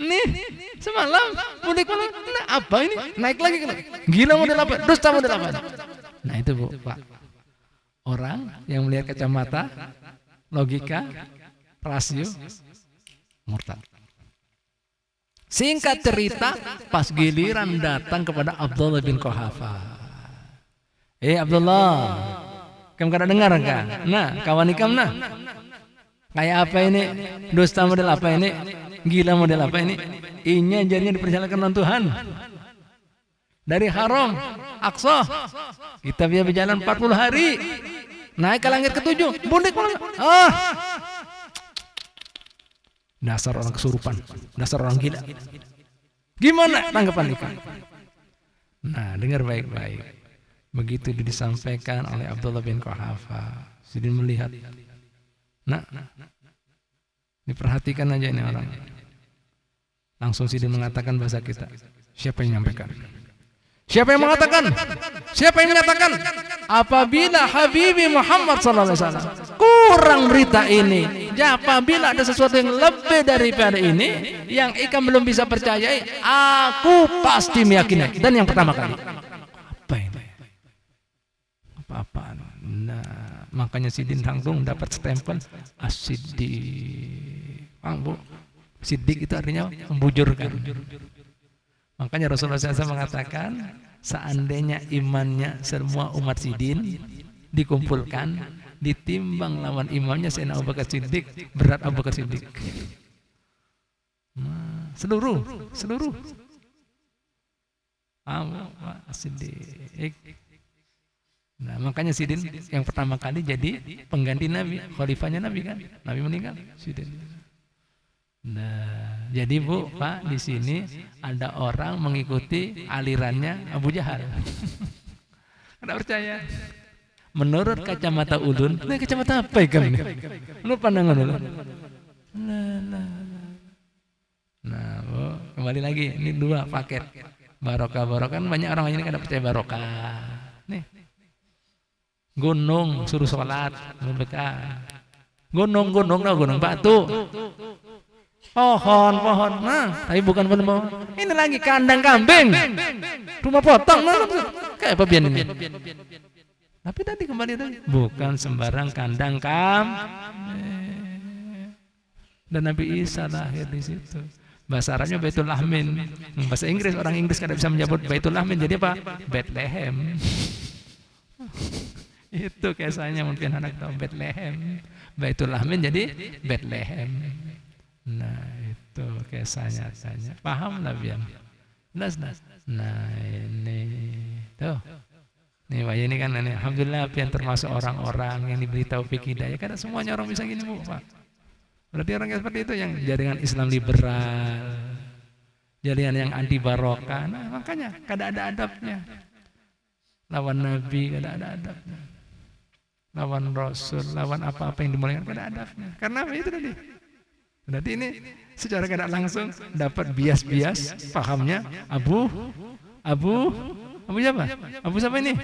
Nih semalam mudik malam, nah apa ini naik lagi kan? Gila model apa? Dusta model apa? Nah itu Bu, Pak, orang yang melihat kacamata, logika, rasio, murtad. Singkat cerita, pas giliran datang kepada Abdullah bin Quhafa. Abdullah, kamu kada dengar kan? Nah kawan ikam nah, kayak apa ini? Dusta model apa ini? Gila model apa ini? Inya jadinya diperjalankan oleh Tuhan dari Haram Aqsa. Kita biar berjalan 40 hari, naik ke langit ke-7, bunik malam. Dasar orang kesurupan, dasar orang gila. Gimana tanggapan ikan? Nah dengar baik-baik. Begitu disampaikan oleh Abdullah bin Quhafa, Sidin melihat. Nah diperhatikan aja ini orang. Langsung Sidin mengatakan bahasa kita. Siapa yang menyampaikan? Siapa yang mengatakan? Siapa yang menyatakan? Apabila Habibi Muhammad SAW kurang berita ini, apabila ada sesuatu yang lebih daripada ini yang ikan belum bisa percayai, aku pasti meyakini. Dan yang pertama kali, apa ini? Apa-apaan? Nah, makanya Sidin langsung dapat stempel As-Siddiq. Paham Bu? Siddiq itu artinya membujurkan. Makanya Rasulullah SAW mengatakan, seandainya imannya semua umat Sidin dikumpulkan, ditimbang lawan imamnya Sayyidina Abu Bakar Siddiq, berat Abu Bakar Siddiq. Nah, seluruh Abu Siddiq. Nah, makanya Sidin yang pertama kali jadi pengganti Nabi, khalifahnya Nabi kan. Nabi meninggal, Sidin. Nah, jadi Bu, Pak, di sini ada orang mengikuti alirannya Abu Jahal. Tidak percaya. Menurut kacamata ulun, ini kacamata apa ikan ini? Menurut pandangan ulun. Nah, Bu, kembali lagi, ini 2 paket. Barokah kan banyak orang ini kada percaya barokah. Nih. Gunung suruh sholat, berkah. Gunung batu. Pohon, nah, tapi bukan pohon. Ini lagi kandang kambing, rumah potong, nah, kayak apa biar ini? Tapi tadi kembali tadi, bukan sembarang kandang kambing. Dan Nabi Isa lahir di situ. Bahasa Arabnya Baitul Lahmin. Bahasa Inggris, orang Inggris kada bisa menyebut Baitul Lahmin, jadi apa? Bethlehem. Itu kisahnya mungkin anak tahu Bethlehem. Baitul Lahmin jadi Bethlehem. Nah, itu kisahnya tanya. Paham lah biar. Jelas. Nah, ini tuh. Nih, Pak, ini kan ini alhamdulillah pian termasuk orang-orang yang diberi taufik hidayah. Karena semuanya orang bisa gini, Bu, Pak. Berarti orang yang seperti itu yang jaringan Islam liberal, jaringan yang anti barokah. Nah, makanya kada ada adabnya. Lawan Nabi kada ada adabnya. Lawan Rasul, lawan apa-apa yang dimuliakan kada ada adabnya. Karena apa itu tadi? Berarti ini secara kada langsung dapat bias-bias pahamnya Abu siapa? Abu siapa ini?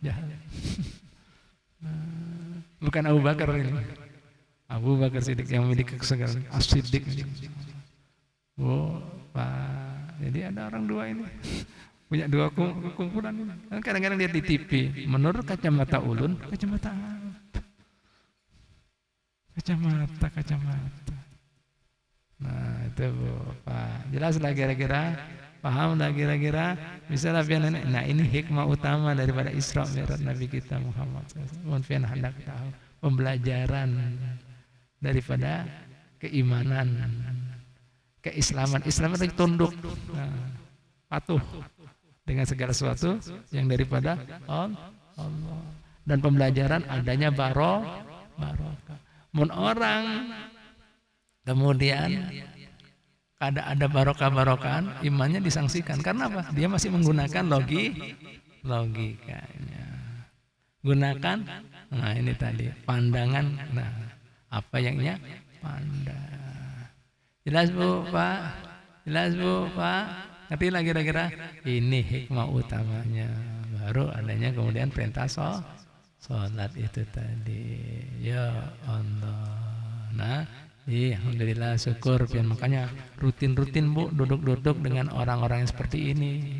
Jahal. Bukan Abu Bakar ini. Abu Bakar Siddiq yang memiliki kesegaran As-Siddiq. Oh, Pak. Jadi ada orang dua ini. Punya dua kumpulan ini. Kadang-kadang lihat di TV, menurut kacamata ulun, kacamata kacamata. Nah, itu Bu, Pak. Jelas lah kira-kira, paham lah kira-kira, bisa lah pian. Nah, ini hikmah utama daripada Isra Mi'raj Nabi kita Muhammad SAW. Mohon pian hendak tahu pembelajaran daripada keimanan, keislaman. Islam itu tunduk, patuh dengan segala sesuatu yang daripada Allah. Dan pembelajaran adanya barokah. Mun orang kemudian ada barokah-barokahan, imannya disangsikan. Karena apa? Dia masih menggunakan logikanya. Gunakan, nah ini tadi pandangan. Nah, apa yangnya pandang. Jelas Bu, Pak? Jelas Bu, Pak? Ngerti lah kira-kira? Ini hikmah utamanya. Baru adanya kemudian perintah sholat itu tadi. Ya Allah. Nah, alhamdulillah syukur. Makanya rutin-rutin Bu duduk-duduk dengan orang-orang yang seperti ini.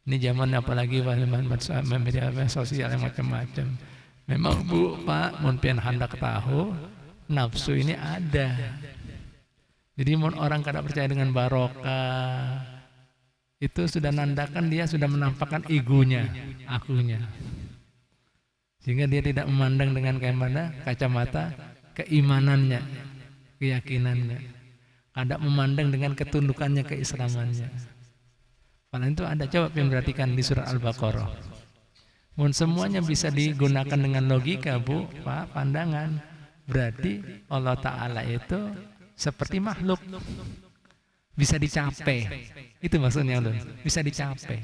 Ini zaman apalagi media sosial yang macam-macam. Memang Bu, Pak, mun pian hendak tahu nafsu ini ada. Jadi mun orang kada percaya dengan barokah, itu sudah nandakan dia sudah menampakkan egonya, akunya. Sehingga dia tidak memandang dengan kacamata keimanannya, keyakinannya. Kada memandang dengan ketundukannya, keislamannya. Padahal itu ada, coba perhatikan di surat Al-Baqarah. Mun semuanya bisa digunakan dengan logika, Bu, Pak, pandangan. Berarti Allah Ta'ala itu seperti makhluk. Bisa dicapai. Itu maksudnya, Lun. Bisa dicapai.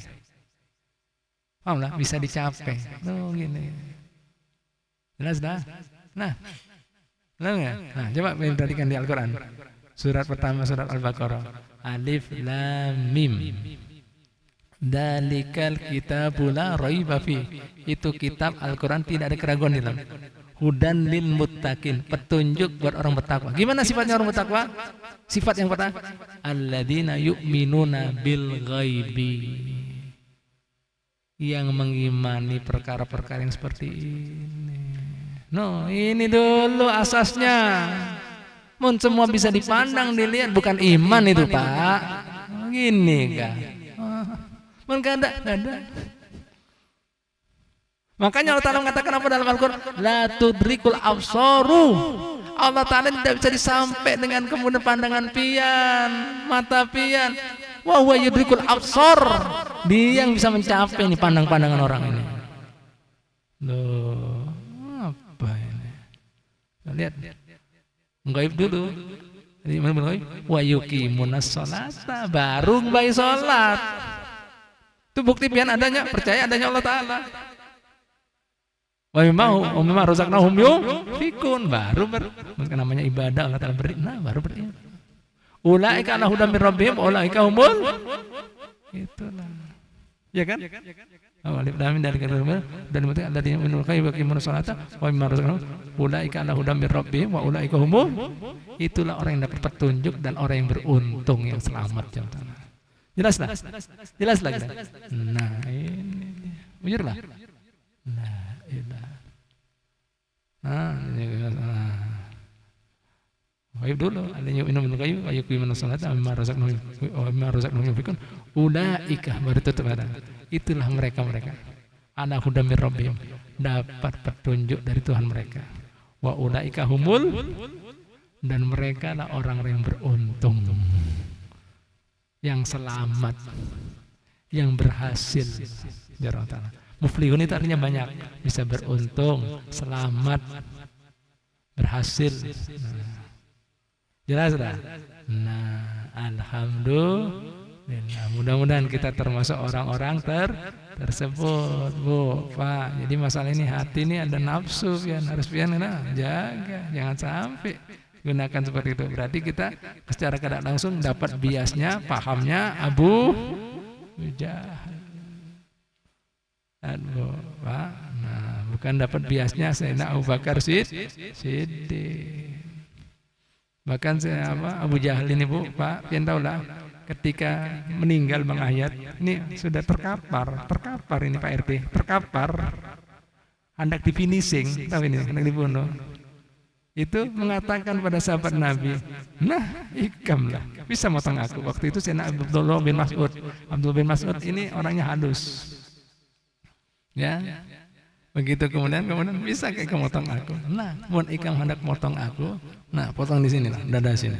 Paham lah? Bisa dicapai. Tuh gini. Jelas dah? Nah, coba perhatikan di Al-Quran. Surat pertama, surat Al-Baqarah. Alif Lam Mim. Dalikal kitabul la raiba fi. Itu kitab Al-Quran tidak ada keraguan di dalam. Hudan lil muttaqin, petunjuk buat orang bertakwa. Gimana sifatnya orang bertakwa? Sifat yang pertama, alladzina yu'minuna bil ghaibi. Yang mengimani perkara-perkara yang seperti ini. No, ini dulu asasnya. Mun semua bisa dipandang, dilihat, bukan iman itu, Pak. Gini kan. Mun kada. Makanya Allah Ta'ala mengatakan apa dalam Al-Quran? La tudrikul absaru. Allah Ta'ala tidak bisa disampai dengan kemudian pandangan pian, mata pian. Wa huwa yudrikul absar. Dia yang bisa mencapai ini pandang-pandangan orang ini. Loh, apa ini? Lihat. Gaib dulu. Jadi wa yuqimunas sholata, baru bayi salat. Itu bukti pian adanya, percaya adanya Allah Ta'ala. Wa mimma razaqnahum yunfikun, baru namanya ibadah Allah Ta'ala beri. Nah, baru beri. Ulaika ala hudan min rabbihim ulaika humul. Itulah. Ya kan? Alif lam mim dari kata dan berarti alladzina yu'minuna wa yuqimuna sholata wa mimma razaqnahum ulaika ala hudan min rabbihim wa ulaika humul. Itulah orang yang dapat petunjuk dan orang yang beruntung, yang selamat jangan. Jelas lah? Jelas lah kita? Nah, ini bujur lah. Nah, wajib dulu. Adanya minum kayu, ayo kuiman salat, amma razaqnahum yunfikun. Ulaika baru tutup ada. Itulah mereka. ala hudam mir rabbihim, dapat petunjuk dari Tuhan mereka. Wa ulaika humul, dan mereka lah orang yang beruntung, yang selamat, yang berhasil. Muflihun itu artinya banyak, bisa beruntung, selamat, berhasil. Jelas dah. Nah, alhamdulillah. Mudah-mudahan kita termasuk orang-orang tersebut, Bu, Pak. Jadi masalah ini hati ini ada nafsu, pian harus pian jaga, jangan sampai gunakan seperti itu. Berarti kita secara tidak langsung dapat biasnya, pahamnya Abu Jahal. Aduh, Pak. Nah, bukan dapat biasnya Sayyidina Abu Bakar Siddiq. Bahkan Abu Jahal ini, Bu, Pak, pian tahu lah, ketika meninggal Bang Ayat, ini sudah terkapar ini Pak RT, terkapar, hendak di finishing, tahu ini, hendak dibunuh. Itu mengatakan pada sahabat Nabi, nah ikamlah, bisa motong aku. Waktu itu Sayyidina Abdullah bin Mas'ud. Abdullah bin Mas'ud ini orangnya halus. Ya, begitu kemudian bisa kayak motong aku. Nah, mun ikam hendak motong aku, nah potong di sini lah, dada sini.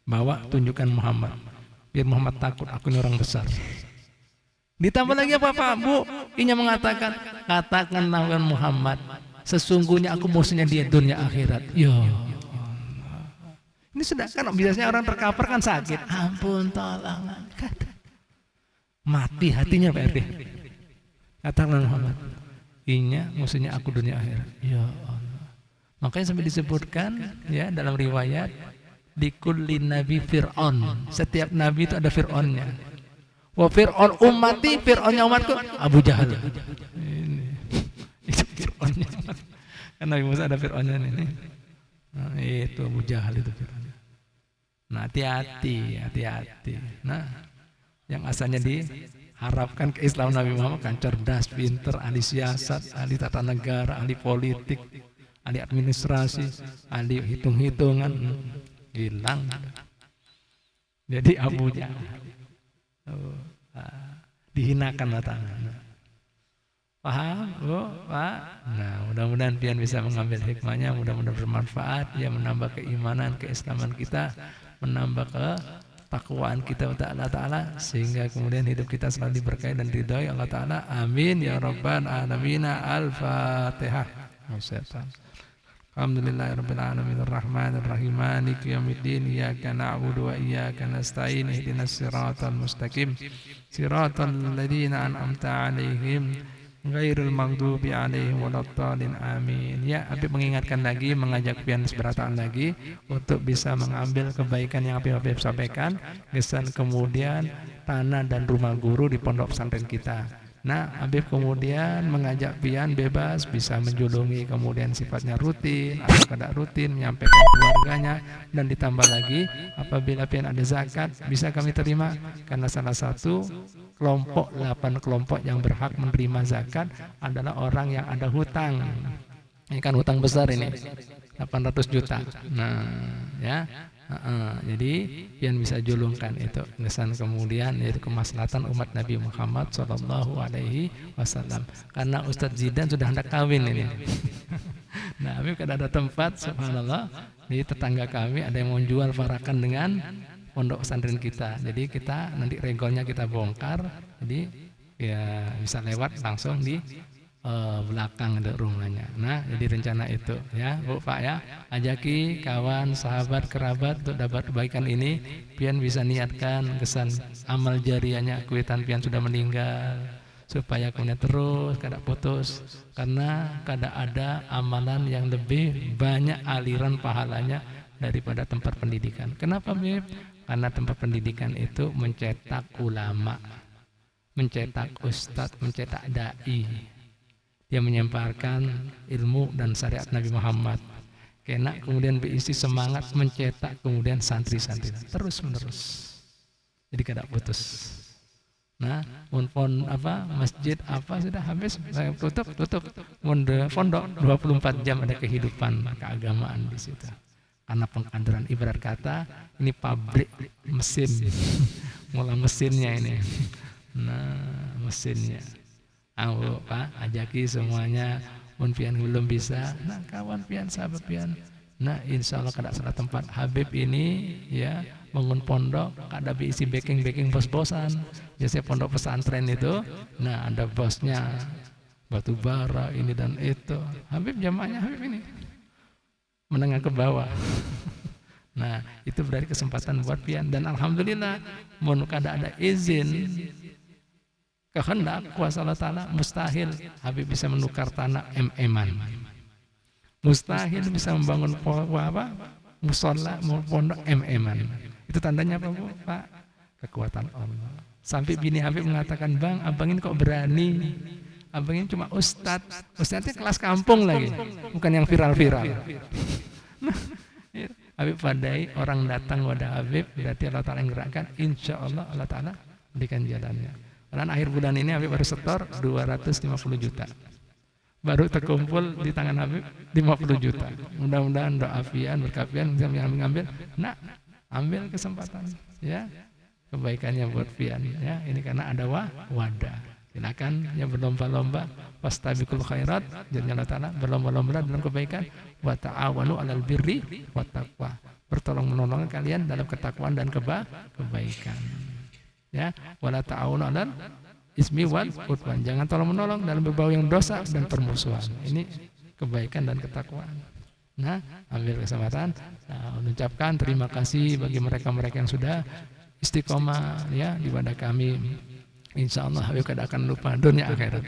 Bawa tunjukkan Muhammad, biar Muhammad takut aku ini orang besar. Ditambah lagi apa Pak, Bu? Inya mengatakan, katakanlah Muhammad, sesungguhnya aku musuhnya dia dunia akhirat. Ya Allah. Ini sudah kan biasanya orang terkapar kan sakit. Ampun tolong. Mati hatinya Pak RT. Katakanlah Muhammad, inya musuhnya aku dunia akhirat. Ya Allah. Makanya sampai disebutkan ya dalam riwayat di kulli nabi Fir'aun. Setiap nabi itu ada Fir'aunnya. Wa Fir'aun ummati, Fir'aunnya umatku Abu Jahal. Ini. Itu Fir'aunnya. Kan Nabi Musa ada Fir'aunnya ini. Nah, itu Abu Jahal itu Fir'aunnya. Nah, hati-hati. Nah, yang asalnya diharapkan ke Islam Nabi Muhammad kan cerdas, pinter, ahli siasat, ahli tata negara, ahli politik, ahli administrasi, ahli hitung-hitungan, hilang. Jadi Abu Jahal dihinakan tangan. Paham, Bu? Pak? Nah, mudah-mudahan pian bisa mengambil hikmahnya, mudah-mudahan bermanfaat, ya menambah keimanan, keislaman kita, menambah ketakwaan kita untuk Allah Ta'ala, sehingga kemudian hidup kita selalu diberkahi dan ridhoi Allah Ta'ala. Amin ya rabbal alamin. Al-Fatihah. Alhamdulillahirabbil alamin arrahmanir rahim maliki yaumiddin iyyaka na'budu wa iyyaka nasta'in ihdinas siratal mustaqim siratal ladzina an'amta 'alaihim ghairil maghdubi 'alaihim waladdallin amin. Ya, Habib mengingatkan lagi, mengajak pian seberataan lagi untuk bisa mengambil kebaikan yang Habib sampaikan, kesan kemudian tanah dan rumah guru di pondok pesantren kita. Nah, Habib kemudian mengajak pian bebas bisa menjulungi, kemudian sifatnya rutin atau tidak rutin, menyampaikan keluarganya, dan ditambah lagi apabila pian ada zakat bisa kami terima, karena salah satu kelompok 8 kelompok yang berhak menerima zakat adalah orang yang ada hutang. Ini kan hutang besar ini, 800 juta. Nah, ya. Jadi pian bisa julungkan itu kesan kemudian yaitu kemaslahatan umat Nabi Muhammad Sallallahu Alaihi Wasallam. Karena Ustadz Zidan sudah hendak kawin ini. Nah, Habib kada ada tempat, subhanallah, di tetangga kami ada yang mau jual parakan dengan pondok pesantren kita. Jadi kita nanti regolnya kita bongkar, jadi ya bisa lewat langsung di belakang ada rumahnya. Nah, jadi rencana itu ya, Bu, Pak ya. Ajaki kawan, sahabat, kerabat untuk dapat kebaikan ini. Pian bisa niatkan kesan amal jariahnya kuitan pian sudah meninggal, supaya kemudian terus kada putus, karena kada ada amalan yang lebih banyak aliran pahalanya daripada tempat pendidikan. Kenapa, Bib? Karena tempat pendidikan itu mencetak ulama, mencetak ustadz, mencetak dai yang menyampaikan ilmu dan syariat Nabi Muhammad. Kena kemudian berisi semangat mencetak kemudian santri-santri terus menerus. Jadi kada putus. Nah, masjid sudah habis, saya tutup. Pondok 24 jam ada kehidupan keagamaan di situ. Karena pengkaderan, ibarat kata ini pabrik mesin. Mulai mesinnya ini. Nah, mesinnya. Ayo Pak, ajaki semuanya. Mun pian belum bisa, nah kawan pian, sahabat pian. Nah insya Allah kada salah tempat. Habib ini ya bangun pondok, kada isi backing bos-bosan. Biasanya pondok pesantren itu, nah ada bosnya, batu bara ini dan itu. Habib jamaahnya Habib ini menengah ke bawah. Nah itu berarti kesempatan buat pian, dan alhamdulillah mun kada ada izin kehendak kuasa Allah Ta'ala, mustahil Habib bisa menukar tanah MM-an, mustahil bisa membangun musola mau pondok MM-an. Itu tandanya apa Bu? Pak, kekuatan Allah. Sampai bini Habib mengatakan, Bang, abang ini kok berani, abang ini cuma ustadznya kelas kampung lagi, bukan yang viral-viral. Nah, Habib padai, orang datang wadah Habib, berarti Allah Ta'ala yang gerakkan, insya Allah Allah Ta'ala berikan jalannya. Dan akhir bulan ini Habib baru setor 250 juta. Baru terkumpul di tangan Habib 50 juta. Mudah-mudahan doa pian, berkapian bisa mengambil. Nah, ambil kesempatan ya. Kebaikannya buat pian ya. Ini karena ada wadah. Silakan yang berlomba-lomba fastabiqul khairat, jadi Allah Ta'ala berlomba-lomba dalam kebaikan, wa ta'awanu 'alal birri wat taqwa. Bertolong-menolong kalian dalam ketakwaan dan kebaikan. Ya, wala ta'awunu 'alal ismi wal udwan. Jangan tolong menolong dalam berbau yang dosa dan permusuhan. Ini kebaikan dan ketakwaan. Nah, ambil kesempatan, mengucapkan terima kasih bagi mereka-mereka yang sudah istiqomah ya di wadah kami. Insya Allah Habib kada akan lupa dunia akhirat,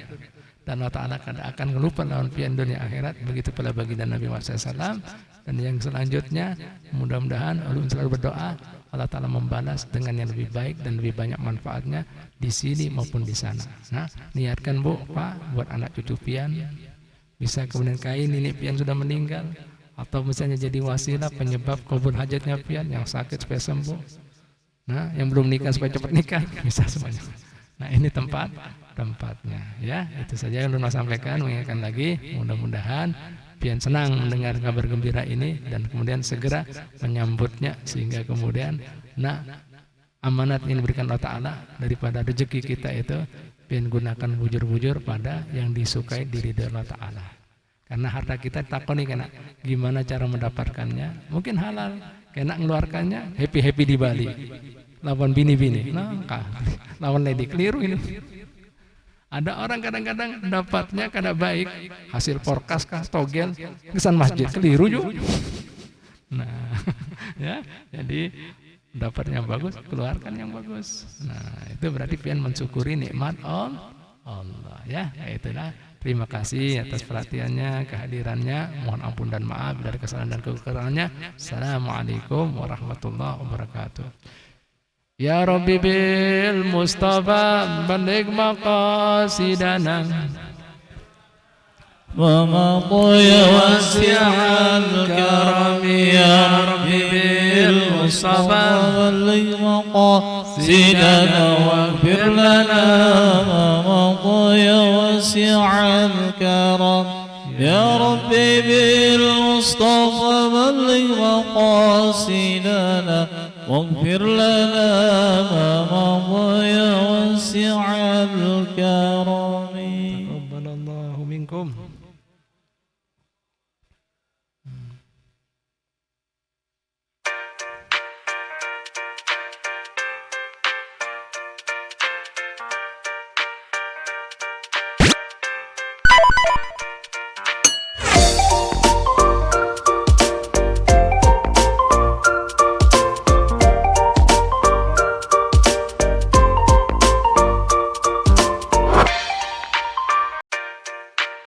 dan Allah Ta'ala kada akan lupa lawan pian dunia akhirat. Begitu pula bagi Nabi Muhammad SAW. Dan yang selanjutnya mudah-mudahan ulun selalu berdoa Allah Ta'ala membalas dengan yang lebih baik dan lebih banyak manfaatnya di sini maupun di sana. Nah, niatkan Bu, Pak, buat anak cucu pian, bisa kemudian kain ini pian sudah meninggal, atau misalnya jadi wasilah penyebab kabul hajatnya pian yang sakit supaya sembuh. Nah, yang belum nikah supaya cepat nikah, bisa semuanya. Nah, ini tempatnya ya. Itu saja yang Luna sampaikan, mengingatkan lagi, mudah-mudahan pian senang mendengar kabar gembira ini dan kemudian segera menyambutnya, sehingga kemudian amanat ini diberikan Allah Ta'ala daripada rezeki kita itu pian gunakan bujur-bujur pada yang disukai diri Allah Ta'ala. Karena harta kita takoni kena gimana cara mendapatkannya, mungkin halal, kena ngeluarkannya happy di Bali lawan bini-bini, lawan lady, keliru ini. Ada orang kadang-kadang dapatnya kada baik, hasil porkas kah, togel, kesan masjid, keliru juga. Nah, ya, jadi dapatnya bagus, keluarkan yang bagus. Nah, itu berarti pian mensyukuri nikmat Allah, ya. Itulah. Terima kasih atas perhatiannya, kehadirannya. Mohon ampun dan maaf dari kesalahan dan kekurangannya. Assalamualaikum warahmatullahi wabarakatuh. Ya Rabbi bil Mustafa baligh maqasidana wa maqya wasi'al karami. Ya Rabbi bil Mustafa baligh maqasidana waghfir lana wa maqya wasi'al karam. Ya Rabbi bil Mustafa baligh maqasidana واغفر لنا ما مضى وسع الكرم.